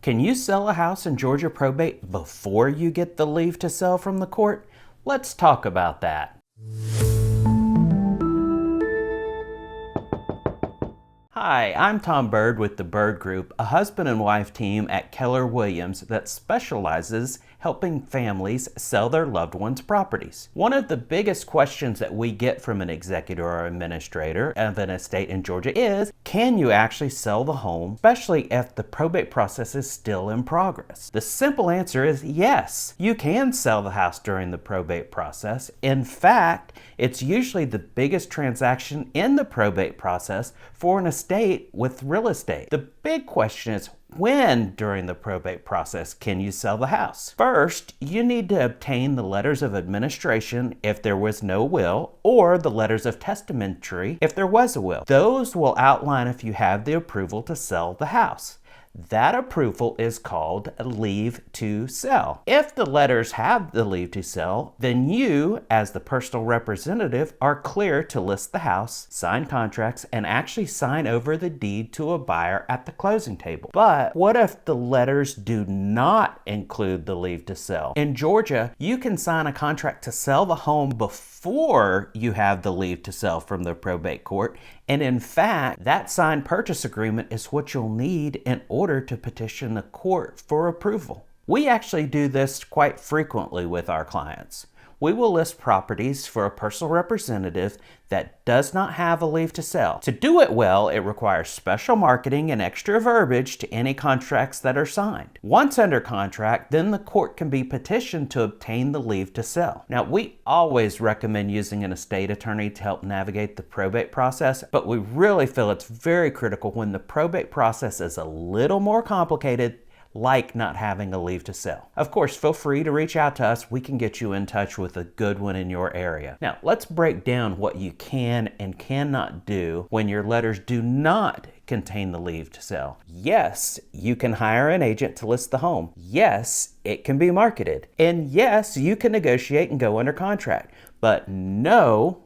Can you sell a house in Georgia probate before you get the leave to sell from the court? Let's talk about that. Hi, I'm Tom Bird with the Bird Group, a husband and wife team at Keller Williams that specializes helping families sell their loved ones' properties. One of the biggest questions that we get from an executor or administrator of an estate in Georgia is, can you actually sell the home, especially if the probate process is still in progress? The simple answer is yes, you can sell the house during the probate process. In fact, it's usually the biggest transaction in the probate process for an estate with real estate. The big question is, when during the probate process can you sell the house? First, you need to obtain the letters of administration if there was no will, or the letters of testamentary if there was a will. Those will outline if you have the approval to sell the house. That approval is called a leave to sell. If the letters have the leave to sell, then you, as the personal representative, are clear to list the house, sign contracts, and actually sign over the deed to a buyer at the closing table. But what if the letters do not include the leave to sell? In Georgia, you can sign a contract to sell the home before you have the leave to sell from the probate court. And in fact, that signed purchase agreement is what you'll need in order to petition the court for approval. We actually do this quite frequently with our clients. We will list properties for a personal representative that does not have a leave to sell. To do it well, it requires special marketing and extra verbiage to any contracts that are signed. Once under contract, then the court can be petitioned to obtain the leave to sell. Now, we always recommend using an estate attorney to help navigate the probate process, but we really feel it's very critical when the probate process is a little more complicated, like not having a leave to sell. Of course, feel free to reach out to us. We can get you in touch with a good one in your area. Now, let's break down what you can and cannot do when your letters do not contain the leave to sell. Yes, you can hire an agent to list the home. Yes, it can be marketed. And yes, you can negotiate and go under contract. But no,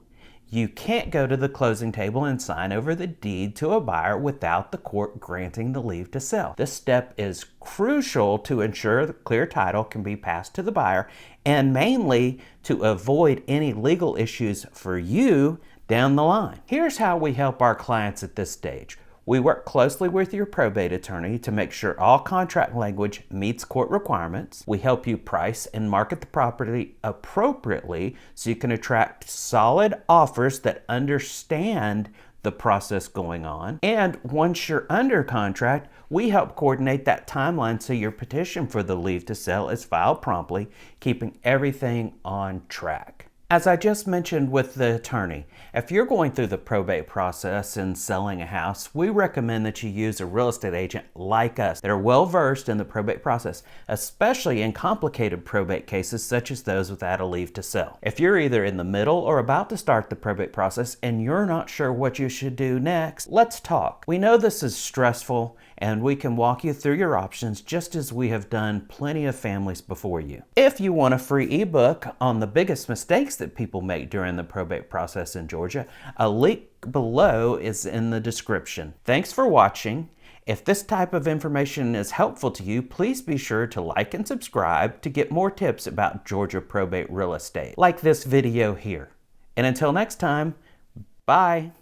you can't go to the closing table and sign over the deed to a buyer without the court granting the leave to sell. This step is crucial to ensure the clear title can be passed to the buyer, and mainly to avoid any legal issues for you down the line. Here's how we help our clients at this stage. We work closely with your probate attorney to make sure all contract language meets court requirements. We help you price and market the property appropriately so you can attract solid offers that understand the process going on. And once you're under contract, we help coordinate that timeline so your petition for the leave to sell is filed promptly, keeping everything on track. As I just mentioned with the attorney, if you're going through the probate process and selling a house, we recommend that you use a real estate agent like us that are well versed in the probate process, especially in complicated probate cases such as those without a leave to sell. If you're either in the middle or about to start the probate process and you're not sure what you should do next, let's talk. We know this is stressful, and we can walk you through your options just as we have done plenty of families before you. If you want a free ebook on the biggest mistakes that people make during the probate process in Georgia, a link below is in the description. Thanks for watching. If this type of information is helpful to you, please be sure to like and subscribe to get more tips about Georgia probate real estate, like this video here. And until next time, bye.